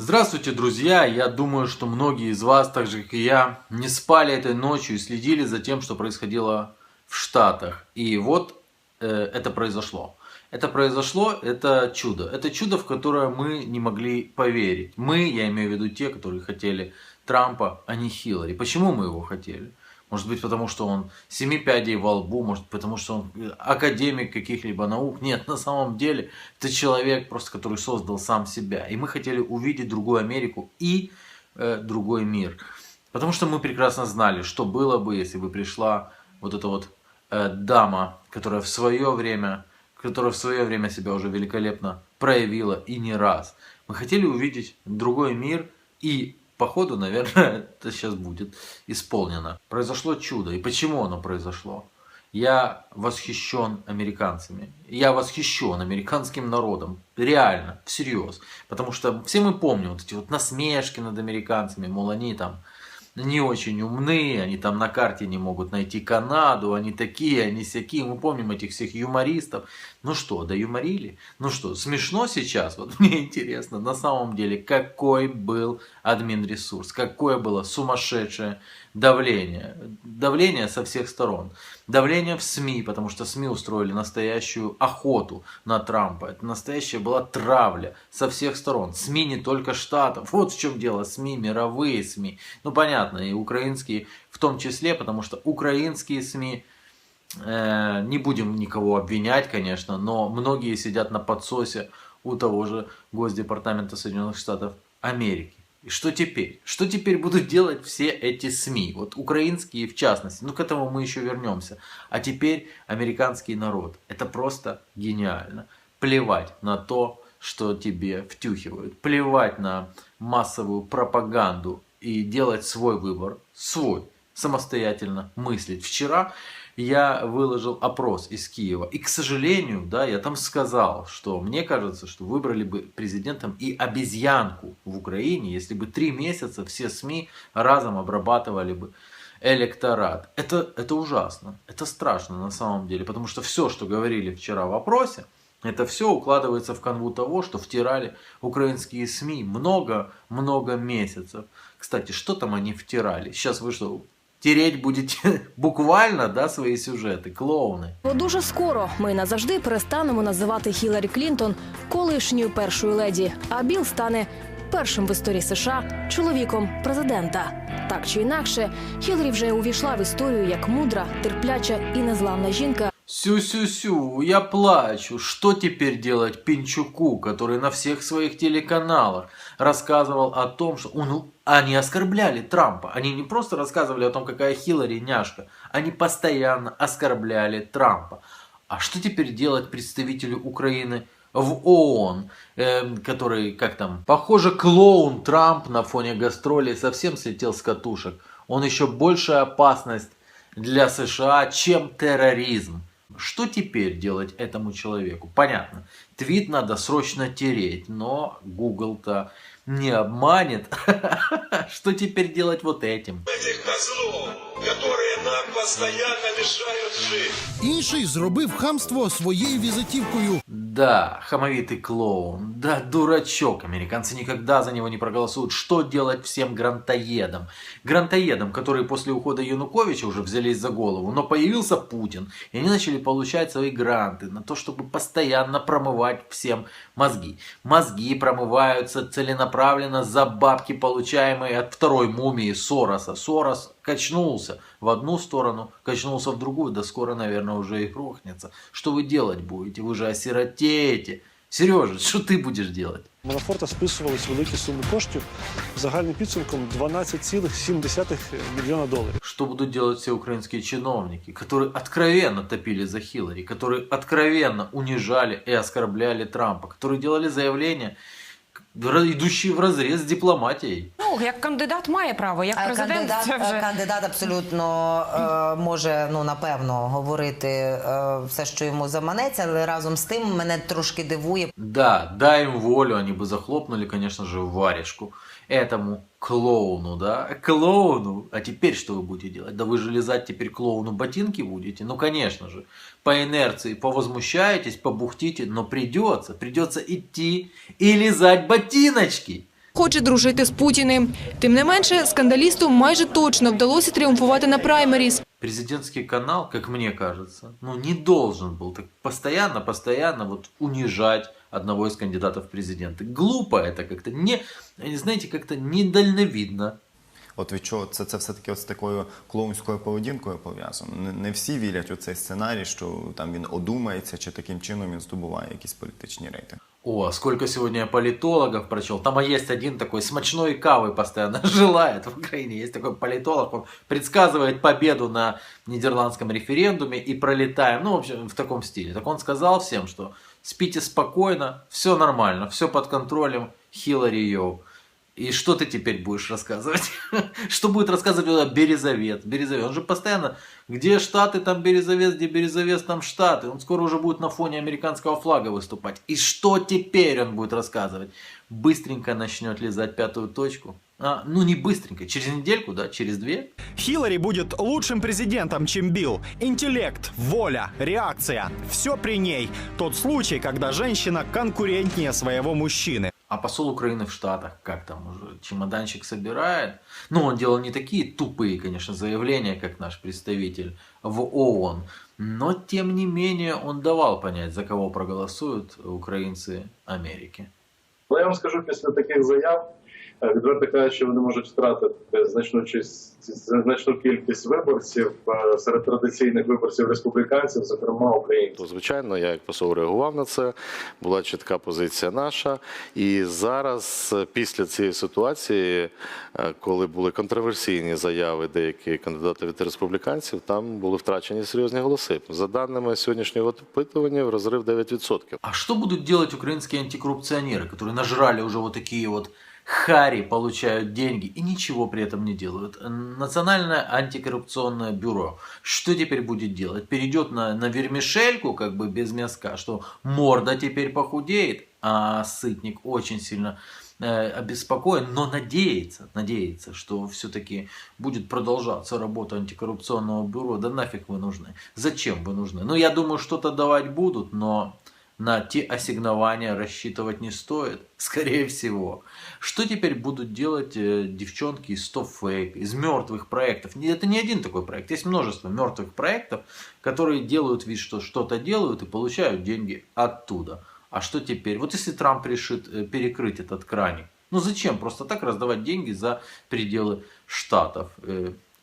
Здравствуйте, друзья! Я думаю, что многие из вас, так же как и я, не спали этой ночью и следили за тем, что происходило в Штатах. И вот это произошло. Это чудо. Это чудо, в которое мы не могли поверить. Мы, я имею в виду те, которые хотели Трампа, а не Хиллари. Почему мы его хотели? Может быть, потому что он семи пядей во лбу, может, потому что он академик каких-либо наук. Нет, на самом деле, это человек, просто который создал сам себя. И мы хотели увидеть другую Америку и другой мир. Потому что мы прекрасно знали, что было бы, если бы пришла вот эта вот дама, которая в свое время себя уже великолепно проявила и не раз. Мы хотели увидеть другой мир и походу, наверное, это сейчас будет исполнено. Произошло чудо. И почему оно произошло? Я восхищен американцами. Я восхищен американским народом. Реально, всерьез. Потому что все мы помним вот эти вот насмешки над американцами. Мол, они там не очень умны, они там на карте не могут найти Канаду, они такие, они сякие. Мы помним этих всех юмористов. Ну что, доюморили? Ну что, смешно сейчас? Вот мне интересно, на самом деле, какой был админресурс, какое было сумасшедшее давление. Давление со всех сторон. Давление в СМИ, потому что СМИ устроили настоящую охоту на Трампа. Это настоящая была травля со всех сторон. СМИ не только штатов. Вот в чем дело. СМИ, мировые СМИ. Ну понятно, и украинские в том числе, потому что украинские СМИ, не будем никого обвинять, конечно, но многие сидят на подсосе у того же Госдепартамента Соединенных Штатов Америки. И что теперь? Что теперь будут делать все эти СМИ? Вот украинские в частности. Ну, к этому мы еще вернемся. А теперь американский народ. Это просто гениально. Плевать на то, что тебе втюхивают. Плевать на массовую пропаганду. И делать свой выбор. Свой. Самостоятельно мыслить. Вчера я выложил опрос из Киева. И, к сожалению, да, я там сказал, что мне кажется, что выбрали бы президентом и обезьянку в Украине, если бы 3 месяца все СМИ разом обрабатывали бы электорат. Это ужасно, это страшно на самом деле, потому что все, что говорили вчера в опросе, это все укладывается в канву того, что втирали украинские СМИ много-много месяцев. Кстати, что там они втирали? Сейчас вы что, тереть будете буквально, да, свої сюжети, клоуни. Дуже скоро ми назавжди перестанемо називати Хіларі Клінтон колишньою першою леді, а Білл стане першим в історії США чоловіком президента. Так чи інакше, Хіларі вже увійшла в історію як мудра, терпляча і незламна жінка. Сю-сю-сю, я плачу. Что теперь делать Пинчуку, который на всех своих телеканалах рассказывал о том, что они оскорбляли Трампа. Они не просто рассказывали о том, какая Хиллари няшка. Они постоянно оскорбляли Трампа. А что теперь делать представителю Украины в ООН, который, как там, похоже, клоун Трамп на фоне гастролей совсем слетел с катушек. Он еще большая опасность для США, чем терроризм. Что теперь делать этому человеку? Понятно, твит надо срочно тереть, но Google-то не обманет. Что теперь делать вот этим? Этих козлов, которые нам постоянно мешают жить. Інший зробив хамство своєю візитівкою. Да, хамовитый клоун, да, дурачок. Американцы никогда за него не проголосуют. Что делать всем грантоедам? Грантоедам, которые после ухода Януковича уже взялись за голову, но появился Путин, и они начали получать свои гранты на то, чтобы постоянно промывать всем мозги. Мозги промываются целенаправленно за бабки, получаемые от второй мумии Сороса. Сорос качнулся в одну сторону, качнулся в другую, да скоро, наверное, уже и грохнется. Что вы делать будете? Вы же осиротеете. Сережа, що ти будеш делать? Манафорта списувались великі суми коштів, загальним підсумком 12,7 мільйона доларів. Что будут делать все украинские чиновники, которые откровенно топили за Хиллари, которые откровенно унижали и оскорбляли Трампа, которые делали заявления, идущие вразрез с дипломатией? Ну, як кандидат має право, як президент це вже... Кандидат абсолютно може, ну, напевно, говорити все, що йому заманеться, але разом з тим мене трошки дивує. Да, дай им волю, они бы захлопнули, конечно же, варежку этому клоуну, да, клоуну. А теперь что вы будете делать? Да вы же лизать теперь клоуну ботинки будете? Ну, конечно же, по инерции повозмущаетесь, побухтите, но придется идти и лизать ботиночки. хоче дружити з Путіним. Тим не менше, скандалісту майже точно вдалося тріумфувати на праймеріз. Президентский канал, как мне кажется, не должен был так постоянно вот унижать одного из кандидатов в президенты. Глупо это как-то, знаете, как-то недальновидно. От від чого це все-таки з такою клоунською поведінкою пов'язано? Не всі вірять у цей сценарій, що там він одумається, чи таким чином він здобуває якісь політичні рейтинги. О, сколько сегодня я политологов прочел. Там есть один такой, смачной кавы постоянно желает в Украине. Есть такой политолог, он предсказывает победу на нидерландском референдуме и пролетаем. В общем, в таком стиле. Так он сказал всем, что спите спокойно, все нормально, все под контролем, Хиллари Йоу. И что ты теперь будешь рассказывать? Что будет рассказывать Березовец? Он же постоянно, где Штаты, там Березовец, где Березовец, там Штаты. Он скоро уже будет на фоне американского флага выступать. И что теперь он будет рассказывать? Быстренько начнет лизать пятую точку? Не быстренько, через недельку, да, через 2. Хиллари будет лучшим президентом, чем Билл. Интеллект, воля, реакция – все при ней. Тот случай, когда женщина конкурентнее своего мужчины. А посол Украины в Штатах, как там уже, чемоданчик собирает? Он делал не такие тупые, конечно, заявления, как наш представитель в ООН. Но, тем не менее, он давал понять, за кого проголосуют украинцы Америки. Я вам скажу, після таких заяв, відверто кажучи, що вони можуть втратити значну кількість виборців серед традиційних виборців республіканців, зокрема українців. Звичайно, я як посол реагував на це, була чітка позиція наша. І зараз, після цієї ситуації, коли були контроверсійні заяви деяких кандидатів від республіканців, там були втрачені серйозні голоси. За даними сьогоднішнього опитування, розрив 9%. А что будут делать украинские антикоррупционеры, которые нажрали уже вот такие вот хари, получают деньги и ничего при этом не делают? Национальное антикоррупционное бюро что теперь будет делать? Перейдет на вермишельку, как бы без мяска, что морда теперь похудеет, а сытник очень сильно обеспокоен, но надеется, что все-таки будет продолжаться работа антикоррупционного бюро. Да нафиг вы нужны? Зачем вы нужны? Я думаю, что-то давать будут, но на те ассигнования рассчитывать не стоит, скорее всего. Что теперь будут делать девчонки из Stop Fake, из мертвых проектов? Это не один такой проект, есть множество мертвых проектов, которые делают вид, что что-то делают и получают деньги оттуда. А что теперь? Вот если Трамп решит перекрыть этот краник, зачем просто так раздавать деньги за пределы штатов?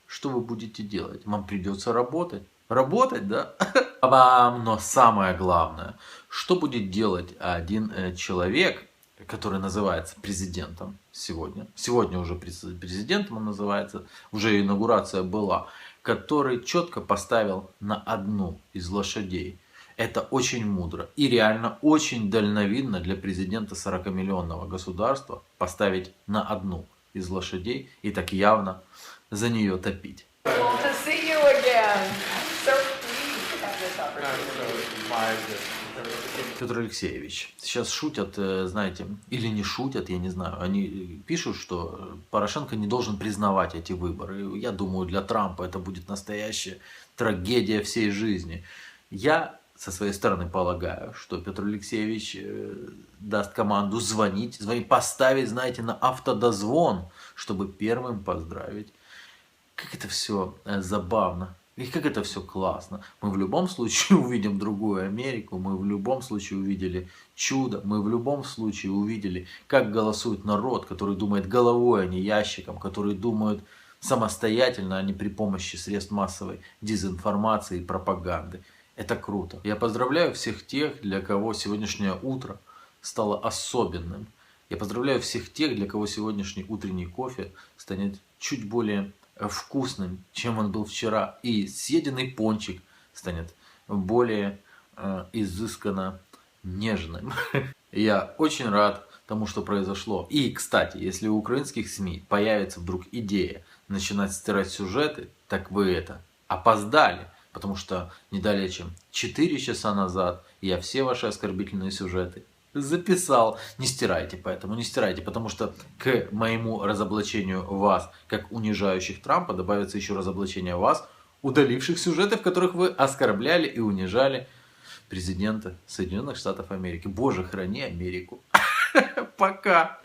Что вы будете делать? Вам придется работать. Работать, да? Но самое главное, что будет делать один человек, который называется президентом сегодня. Сегодня уже президентом он называется, уже инаугурация была, который четко поставил на одну из лошадей. Это очень мудро и реально очень дальновидно для президента 40-миллионного государства поставить на одну из лошадей и так явно за нее топить. Петр Алексеевич, сейчас шутят, знаете, или не шутят, я не знаю. Они пишут, что Порошенко не должен признавать эти выборы. Я думаю, для Трампа это будет настоящая трагедия всей жизни. Я со своей стороны полагаю, что Петр Алексеевич даст команду звонить, поставить, знаете, на автодозвон, чтобы первым поздравить. Как это все забавно. И как это все классно. Мы в любом случае увидим другую Америку, мы в любом случае увидели чудо, мы в любом случае увидели, как голосует народ, который думает головой, а не ящиком, который думает самостоятельно, а не при помощи средств массовой дезинформации и пропаганды. Это круто. Я поздравляю всех тех, для кого сегодняшнее утро стало особенным. Я поздравляю всех тех, для кого сегодняшний утренний кофе станет чуть более вкусным, чем он был вчера. И съеденный пончик станет более изысканно нежным. Я очень рад тому, что произошло. И, кстати, если у украинских СМИ появится вдруг идея начинать стирать сюжеты, так вы это опоздали. Потому что не далее, чем 4 часа назад я все ваши оскорбительные сюжеты записал. Не стирайте, поэтому не стирайте, потому что к моему разоблачению вас, как унижающих Трампа, добавится еще разоблачение вас, удаливших сюжеты, в которых вы оскорбляли и унижали президента Соединенных Штатов Америки. Боже, храни Америку. Пока.